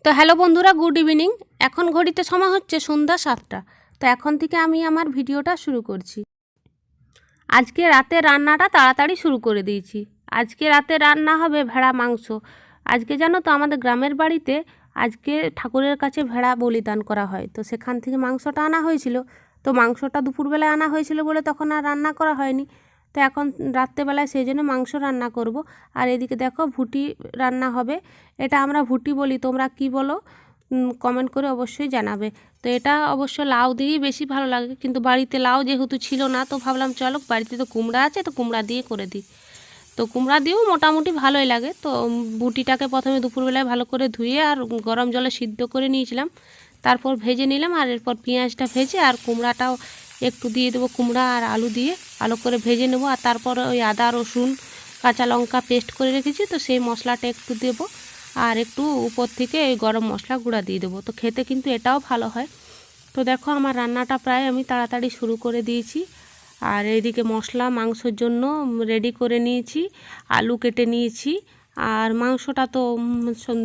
তো হ্যালো বন্ধুরা, good evening. এখন ঘড়িতে সময় হচ্ছে সন্ধ্যা 7টা। তো এখন থেকে আমি আমার ভিডিওটা শুরু করছি। আজকে রাতে রান্নাটা তাড়াতাড়ি শুরু করে দিয়েছি। আজকে রাতে রান্না হবে ভেড়া মাংস। আজকে জানো তো আমাদের গ্রামের বাড়িতে আজকে ঠাকুরের কাছে ভেড়া বলিদান করা হয়, তো সেখান থেকে মাংসটা আনা হয়েছিল। তো মাংসটা দুপুরবেলায় আনা হয়েছিল বলে তখন আর রান্না করা হয়নি। তো এখন রাত্রেবেলায় সেই জন্য মাংস রান্না করব। আর এদিকে দেখো ভুটি রান্না হবে। এটা আমরা ভুটি বলি, তোমরা কি বলো কমেন্ট করে অবশ্যই জানাবে। তো এটা অবশ্য লাউ দিয়েই বেশি ভালো লাগে, কিন্তু বাড়িতে লাউ যেহেতু ছিল না, তো ভাবলাম চলো বাড়িতে তো কুমড়া আছে, তো কুমড়া দিয়ে করে দিই। তো কুমড়া দিয়েও মোটামুটি ভালোই লাগে। তো বুটিটাকে প্রথমে দুপুরবেলায় ভালো করে ধুয়ে আর গরম জলে সিদ্ধ করে নিয়েছিলাম, তারপর ভেজে নিলাম। আর এরপর পেঁয়াজটা ভেজে আর কুমড়াটাও একটু দিয়ে দেবো, কুমড়া আর আলু দিয়ে ভালো করে ভেজে নেবো। আর তারপর ওই আদা রসুন কাঁচা লঙ্কা পেস্ট করে রেখেছি, তো সেই মশলাটা একটু দেবো। আর একটু উপর থেকে ওই গরম মশলা গুঁড়া দিয়ে দেবো, তো খেতে কিন্তু এটাও ভালো হয়। তো দেখো আমার রান্নাটা প্রায় আমি তাড়াতাড়ি শুরু করে দিয়েছি। আর এইদিকে মশলা মাংসের জন্য রেডি করে নিয়েছি, আলু কেটে নিয়েছি। আর মাংসটা তো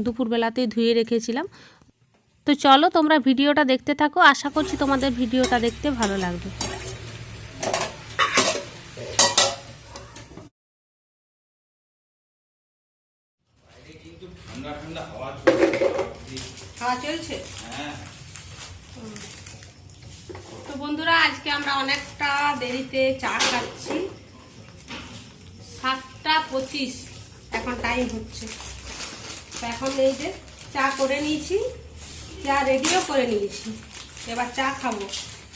দুপুরবেলাতেই ধুয়ে রেখেছিলাম। তো চলো তোমরা ভিডিওটা দেখতে থাকো, আশা করছি তোমাদের ভিডিওটা দেখতে ভালো লাগবে। হাওয়া চলছে। তো বন্ধুরা, আজকে আমরা অনেকটা দেরিতে চা খাচ্ছি। 7টা 25 এখন টাইম হচ্ছে। তো এখন এই যে চা করে নিয়েছি, চা রেডিও করে নিয়েছি, এবার চা খাবো।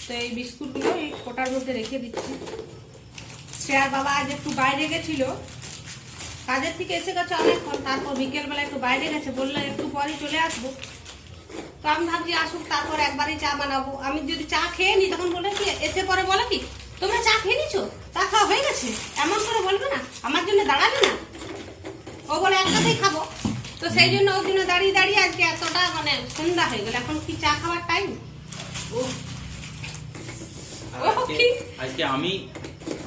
তো এই বিস্কুটগুলো এই কোটার মধ্যে রেখে দিচ্ছি। শ্রেয়ার বাবা আজ একটু বাইরে গেছিল, কাজের থেকে এসে গেছে অনেকক্ষণ, তারপর বিকেলবেলা একটু বাইরে গেছে, বললে একটু পরে চলে আসবো। তো আমি ভাবছি আসুক, তারপর একবারই চা বানাবো। আমি যদি চা খেয়ে নিই তখন বলে কি, এসে পরে বলে কি তোমরা চা খেয়ে নিছো, চা খাওয়া হয়ে গেছে, এমন করে বলবে না, আমার জন্য দাঁড়াবে না। ও বলে একসাথেই খাবো। তো সেই জন্য ওর জন্য দাঁড়িয়ে দাঁড়িয়ে আজকে এতটা মানে সন্ধ্যা হয়ে গেল। এখন কি চা খাওয়ার টাইম? আজকে আমি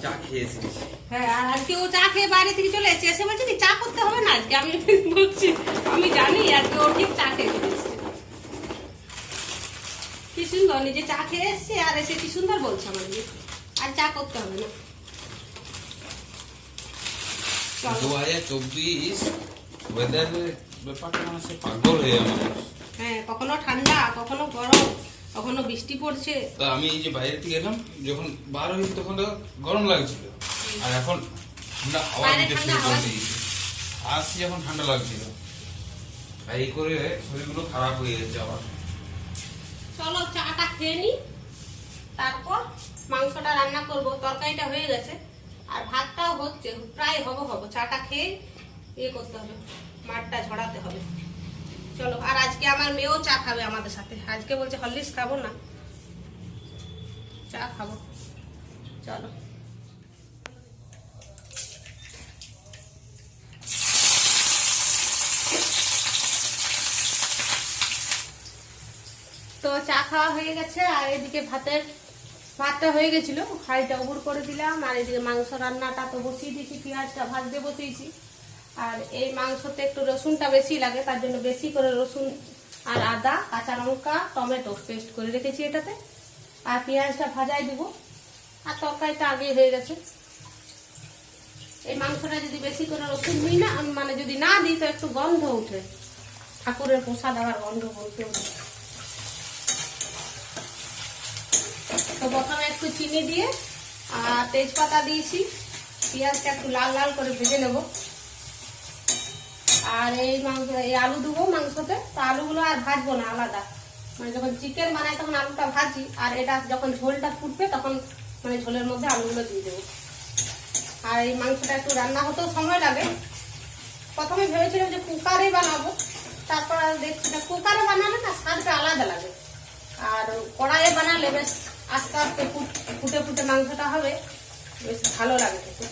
চা খেয়েছি। হ্যাঁ, আর আজকে ও চা খেয়ে বাইরে থেকে চলে এসেছে, এসে বলছে কি চা করতে হবে না আজকে। আমি বলছি আমি জানি আজকে ও ঠিক চা খেয়ে এসেছে। কি সুন্দর নিজে চা খেয়ে এসছে, আর এসে কি সুন্দর বলছে আমাকে আর চা করতে হবে না। 2024 ওয়েদারের ব্যাপারটা মানুষের পাগল হয়ে যাবে। হ্যাঁ, কখনো ঠান্ডা, কখনো গরম, কখনো বৃষ্টি পড়ছে। তো আমি এই যে বাইরে থেকে এলাম, যখন বার হয়েছি তখন তো গরম লাগছিল, আর এখন ঠান্ডা হাওয়া দিতে শুরু করে দিয়েছে। আসছি যখন ঠান্ডা লাগছিল, আর এই করে শরীরগুলো খারাপ হয়ে গেছে আবার। চলো চাটা খেয়ে নি, তারপর মাংসটা রান্না করব। তরকারিটা হয়ে গেছে আর ভাতটাও হচ্ছে, প্রায় হবো। চাটা খেয়ে ইয়ে করতে হবে, মাঠটা ঝরাতে হবে। চলো, আর আজকে আমার মেয়েও চা খাবে আমাদের সাথে। আজকে বলছে হরলিক্স খাবো না, চা খাবো। চলো। তো চা খাওয়া হয়ে গেছে, আর এদিকে ভাতটা হয়ে গেছিল, হাঁড়িটা উবুর করে দিলাম। আর এদিকে মাংস রান্নাটা তো বসিয়ে দিয়েছি, পেঁয়াজটা ভাজতে বসিয়েছি। আর এই মাংসতে একটু রসুনটা বেশি লাগে, তার জন্য বেশি করে রসুন আর আদা কাঁচা লঙ্কা টমেটো পেস্ট করে রেখেছি এটাতে। আর পেঁয়াজটা ভাজাই দিব, আর তরকারিটা আগেই হয়ে গেছে। এই মাংসটা যদি বেশি করে রসুন দিই না, মানে যদি না দিই তো একটু গন্ধ উঠে, ঠাকুরের প্রসাদ আবার গন্ধ বলতে উঠে। তো প্রথমে একটু চিনি দিয়ে আর তেজপাতা দিয়েছি, পেঁয়াজটা একটু লাল লাল করে ভেজে নেব। আর এই আলু দেবো মাংসতে। তো আলুগুলো আর ভাজবো না, আলাদা, মানে যখন চিকেন বানাই তখন আলুটা ভাজি, আর এটা যখন ঝোলটা ফুটবে তখন মানে ঝোলের মধ্যে আলুগুলো দিয়ে দেবো। আর এই মাংসটা একটু রান্না হতেও সময় লাগে। প্রথমে ভেবেছিলাম যে কুকারে বানাবো, তারপর দেখছি না, কুকারে বানালে না স্বাদটা আলাদা লাগে, আর কড়াইয়ে বানালে বেশ আস্তে আস্তে ফুটে ফুটে মাংসটা হবে, বেশ ভালো লাগে খেতে।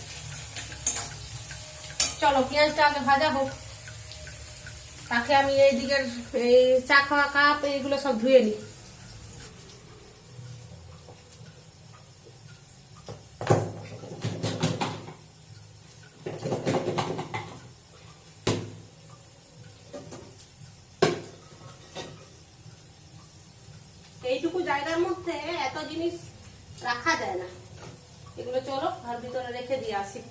চলো পেঁয়াজটা আগে ভাজা হোক, তাকে আমি এই দিকের এই চা খাওয়া কাপ এইগুলো সব ধুয়ে নিই। এইটুকু জায়গার মধ্যে এত জিনিস রাখা যায় না। এগুলো চলো ঘর ভিতরে রেখে দিয়ে আসি।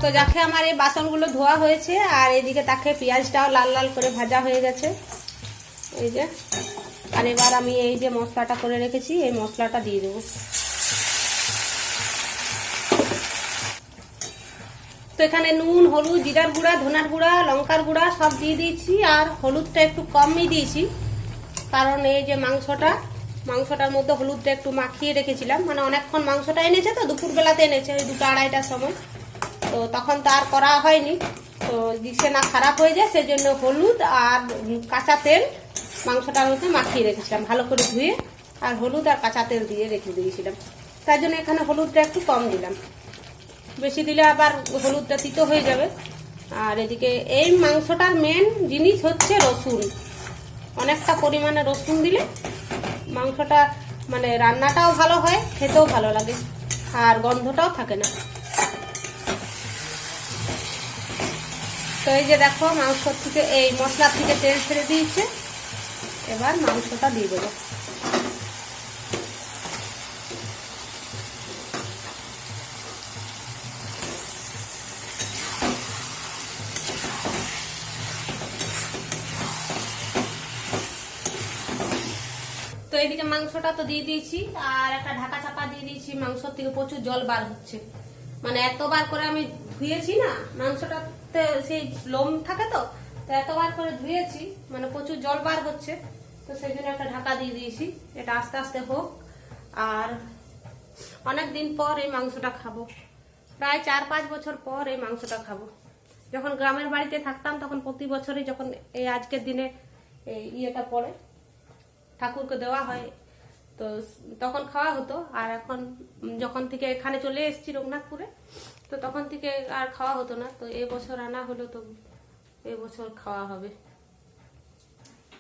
তো যাকে আমার এই বাসনগুলো ধোয়া হয়েছে, আর এদিকে তাকে পেঁয়াজটাও লাল লাল করে ভাজা হয়ে গেছে এই যে। আর এবার আমি এই যে মশলাটা করে রেখেছি, এই মশলাটা দিয়ে দেবো। তো এখানে নুন, হলুদ, জিরার গুঁড়া, ধনার গুঁড়া, লঙ্কার গুঁড়া সব দিয়ে দিয়েছি। আর হলুদটা একটু কমই দিয়েছি, কারণ এই যে মাংসটার মধ্যে হলুদটা একটু মাখিয়ে রেখেছিলাম। মানে অনেকক্ষণ মাংসটা এনেছে তো, দুপুরবেলাতে এনেছে ওই 2টা 2:30টার সময়, তো তখন তো আর করা হয়নি। তো দিশে না খারাপ হয়ে যায়, সেজন্য হলুদ আর কাঁচা তেল মাংসটার মধ্যে মাখিয়ে রেখেছিলাম ভালো করে ধুয়ে, আর হলুদ আর কাঁচা তেল দিয়ে রেখে দিয়েছিলাম। তার জন্য এখানে হলুদটা একটু কম দিলাম, বেশি দিলে আবার হলুদটা তিতো হয়ে যাবে। আর এদিকে এই মাংসটার মেন জিনিস হচ্ছে রসুন। অনেকটা পরিমাণে রসুন দিলে মাংসটা মানে রান্নাটাও ভালো হয়, খেতেও ভালো লাগে, আর গন্ধটাও থাকে না। তো এই যে দেখো মাংস থেকে এই মশলা থেকে তেল ছেড়ে দিয়েছে, এবার মাংসটা দিয়ে দেবো। তো এইদিকে মাংসটা তো দিয়ে দিয়েছি, আর একটা ঢাকা চাপা দিয়ে দিয়েছি। মাংস থেকে প্রচুর জল বার হচ্ছে, মানে এতবার করে আমি ধুয়েছি না, মাংসটাতে সেই লোম থাকে তো এতবার করে ধুয়েছি, মানে প্রচুর জল বার হচ্ছে। তো সেই জন্য একটা ঢাকা দিয়ে দিয়েছি, এটা আস্তে আস্তে হোক। আর অনেক দিন পর এই মাংসটা খাবো, প্রায় 4-5 বছর পর এই মাংসটা খাবো। যখন গ্রামের বাড়িতে থাকতাম তখন প্রতি বছরই যখন এই আজকের দিনে এই ইয়েটা পড়ে, ঠাকুরকে দেওয়া হয়, তো তখন খাওয়া হতো। আর এখন যখন থেকে এখানে চলে এসেছি রঘুনাথপুরে, তো তখন থেকে আর খাওয়া হতো না। তো এবছর আনা হলো, তো এবছর খাওয়া হবে।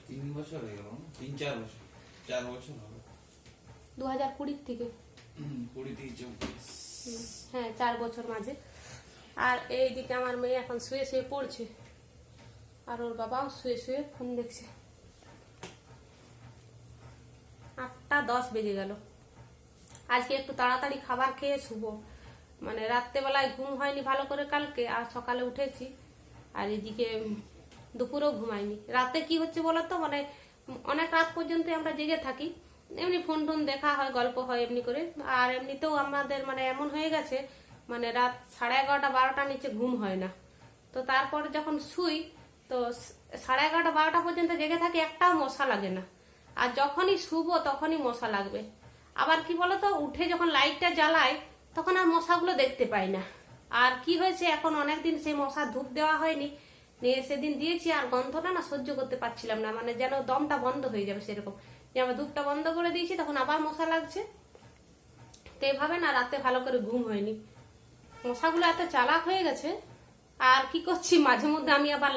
3 বছর হয়ে গেল, 3-4 বছর, 4 বছর হবে 2020 থেকে 20 থেকে 24। হ্যাঁ, 4 বছর মাঝে। আর এইদিকে আমার মেয়ে এখন শুয়ে শুয়ে পড়ছে, আর ওর বাবাও শুয়ে শুয়ে ফোন দেখছে। 8টা 10 বেজে গেল। আজকে একটু তাড়াতাড়ি খাবার খেয়ে শুবো, মানে রাত্রেবেলায় ঘুম হয়নি ভালো করে কালকে, আর সকালে উঠেছি। আর এদিকে দুপুরেও ঘুমাইনি। রাতে কি হচ্ছে বলতো, মানে অনেক রাত পর্যন্ত আমরা জেগে থাকি, এমনি ফোন টোন দেখা হয়, গল্প হয় এমনি করে। আর এমনিতেও আমাদের মানে এমন হয়ে গেছে, মানে রাত 11:30-12টার নিচে ঘুম হয় না। তো তারপরে যখন শুই, তো 11:30-12টা পর্যন্ত জেগে থাকি, একটাও মশা লাগে না। আর যখনই শুবো তখনই মশা লাগবে। আবার কি বলতো, উঠে যখন লাইটটা জ্বালাই তখন আর মশাগুলো দেখতে পাই না। আর কি হয়েছে, এখন অনেকদিন সেই মশার ধূপ দেওয়া হয়নি, নিয়ে সেদিন দিয়েছি, আর গন্ধটা না সহ্য করতে পারছিলাম না, মানে যেন দমটা বন্ধ হয়ে যাবে সেরকম। যে আমার ধূপটা বন্ধ করে দিয়েছি, তখন আবার মশা লাগছে। তো এভাবে না রাতে ভালো করে ঘুম হয়নি, মশাগুলো এত চালাক হয়ে গেছে। আর কি করছি, মাঝে মধ্যে আমি আবার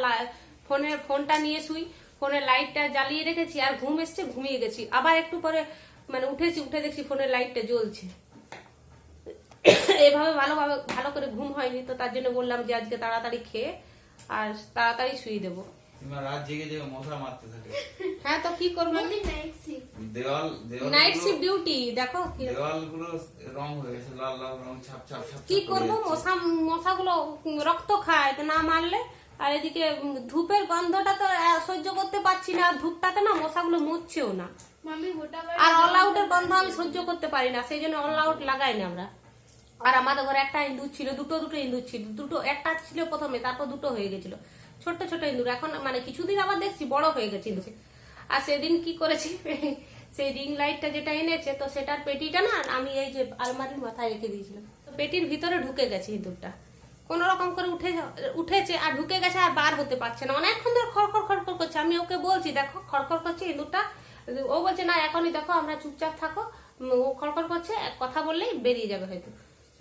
ফোনটা নিয়ে শুই, ফোনের লাইটটা জ্বালিয়ে রেখেছি, আর ঘুম এসছে, ঘুমিয়ে গেছি। আবার একটু পরে মানে উঠেছি, উঠে দেখছি ফোনের লাইটটা জ্বলছে। এভাবে ভালো করে ঘুম হয়নি। তো তার জন্য বললাম যে আজকে তাড়াতাড়ি খেয়ে আর তাড়াতাড়ি শুয়ে দেবো। রাত জেগে জেগে মশা মারতে থাকে। হ্যাঁ, তো কি করবো, দেওয়াল নাইট শিফট ডিউটি। দেখো দেওয়ালগুলো রং হয়ে গেছে, লাল লাল রং, ছাপ ছাপ ছাপ। কি করবো, মশাগুলো রক্ত খায়, তো না মারলে। আর এদিকে ধূপের গন্ধটা তো সহ্য করতে পারছি না, ধূপটাতে না মশাগুলো মরছেও না। আর অল আউটের গন্ধ আমি সহ্য করতে পারি না, সেই জন্য অল আউট লাগাই না আমরা। আর আমাদের ঘরে একটা ইঁদুর ছিল, দুটো ইঁদুর ছিল, একটা ছিল প্রথমে, তারপর দুটো হয়ে গেছিল, ছোট ছোট ইঁদুর। এখন মানে কিছুদিন আবার দেখছি বড় হয়ে গেছে ইঁদুর। আর সেদিন কি করেছি, সেই রিং লাইটটা যেটা এনেছে, তো সেটার পেটিটা না আমি এই যে আলমারির মাথায় রেখে দিয়েছিলাম, তো পেটির ভিতরে ঢুকে গেছে ইঁদুরটা, কোন রকম করে উঠেছে আর ঢুকে গেছে, আর বার হতে পারছে না। অনেকক্ষণ ধরে খড়খড় খড়খড় করছে। আমি ওকে বলছি দেখো খড়খড় করছে ইঁদুরটা, ও বলছে না এখনই দেখো, আমরা চুপচাপ থাকো, ও খড়খড় করছে, কথা বললেই বেরিয়ে যাবে হয়তো।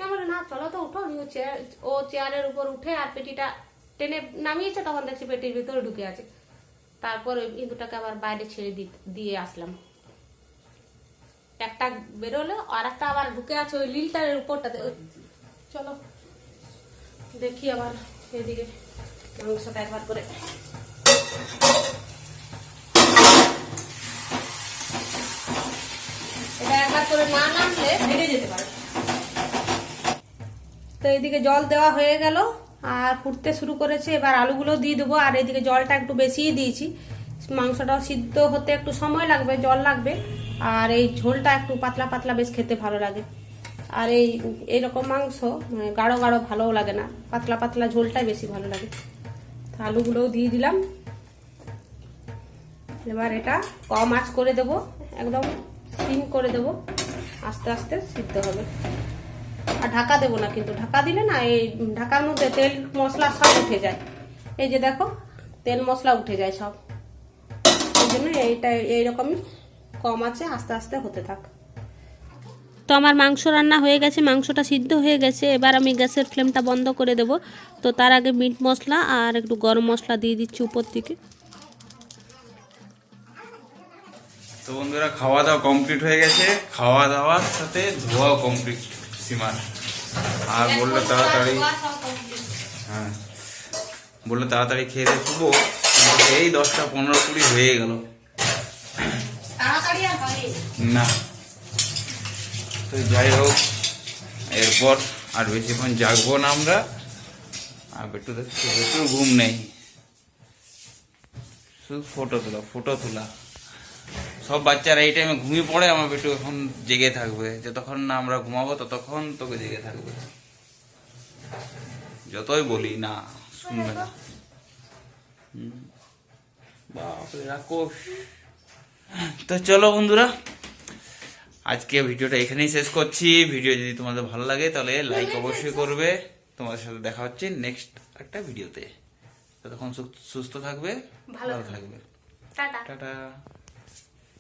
আমার না চলো তো উঠো, ও চেয়ারের উপর উঠে আর পেটিটা টেনে নামিয়েছে, তখন দেখছি পেটির ভিতরে ঢুকে আছে। তারপর ওই ইঁদুরটাকে আবার বাইরে ছেড়ে দিয়ে আসলাম। একটা বেরোলো আর একটা আবার ঢুকে আছে ওই লিলটারের উপরটাতে। চলো দেখি আবার এদিকে মাংসটা একবার করে। এটা একবার করে না নামলে ভেঙে যেতে পারে। তো এইদিকে জল দেওয়া হয়ে গেল আর ফুটতে শুরু করেছে। এবার আলুগুলো দিয়ে দেবো। আর এইদিকে জলটা একটু বেশিই দিয়েছি, মাংসটাও সিদ্ধ হতে একটু সময় লাগবে, জল লাগবে। আর এই ঝোলটা একটু পাতলা পাতলা বেশ খেতে ভালো লাগে। আর এইরকম মাংস গাঢ় গাঢ় ভালোও লাগে না, পাতলা পাতলা ঝোলটাই বেশি ভালো লাগে। তো আলুগুলোও দিয়ে দিলাম। এবার এটা কম আঁচ করে দেব, একদম সিম করে দেব, আস্তে আস্তে সিদ্ধ হবে। আর ঢাকা দেবো না, কিন্তু ঢাকা দিলে না এই ঢাকার মধ্যে তেল মশলা সব উঠে যায়। এই যে দেখো তেল মশলা উঠে যায় সব, এই জন্য এইটা এইরকমই কম আছে, আস্তে আস্তে হতে থাক। তো আমার মাংস রান্না হয়ে গেছে, মাংসটা সিদ্ধ হয়ে গেছে। এবার আমি গ্যাসের ফ্লেমটা বন্ধ করে দেব। তো তার আগে মিট মশলা আর একটু গরম মশলা দিয়ে দিচ্ছি উপর থেকে। তো বন্ধুরা খাওয়া দাওয়া কমপ্লিট হয়ে গেছে, খাওয়া দাওয়ার সাথে ধোয়াও কমপ্লিট সীমার। আর বললো তাড়াতাড়ি, হ্যাঁ বললো তাড়াতাড়ি খেয়ে দিয়ে শুবো, এই 10টা 15-20 হয়ে গেল না। তো যাই হোক, এরপর আর বেশিক্ষণ জাগবো না আমরা। আর একটু দেখছি একটু ঘুম নেই, শুধু ফটো তোলা। সব বাচ্চারা এই টাইমে ঘুমিয়ে পড়ে, আমার বেটু এখন জেগে থাকবে। যতক্ষণ না আমরা ঘুমাবো ততক্ষণ তোকে জেগে থাকবে, যতই বলি না শুনবে না। বাপরে রাক্ষস। তো চলো বন্ধুরা, আজকে ভিডিওটা এখানেই শেষ করছি। ভিডিও যদি তোমাদের ভালো লাগে তাহলে লাইক অবশ্যই করবে। তোমাদের সাথে দেখা হচ্ছে নেক্সট একটা ভিডিওতে। ততক্ষণ সুস্থ থাকবে, ভালো থাকবে। টাটা।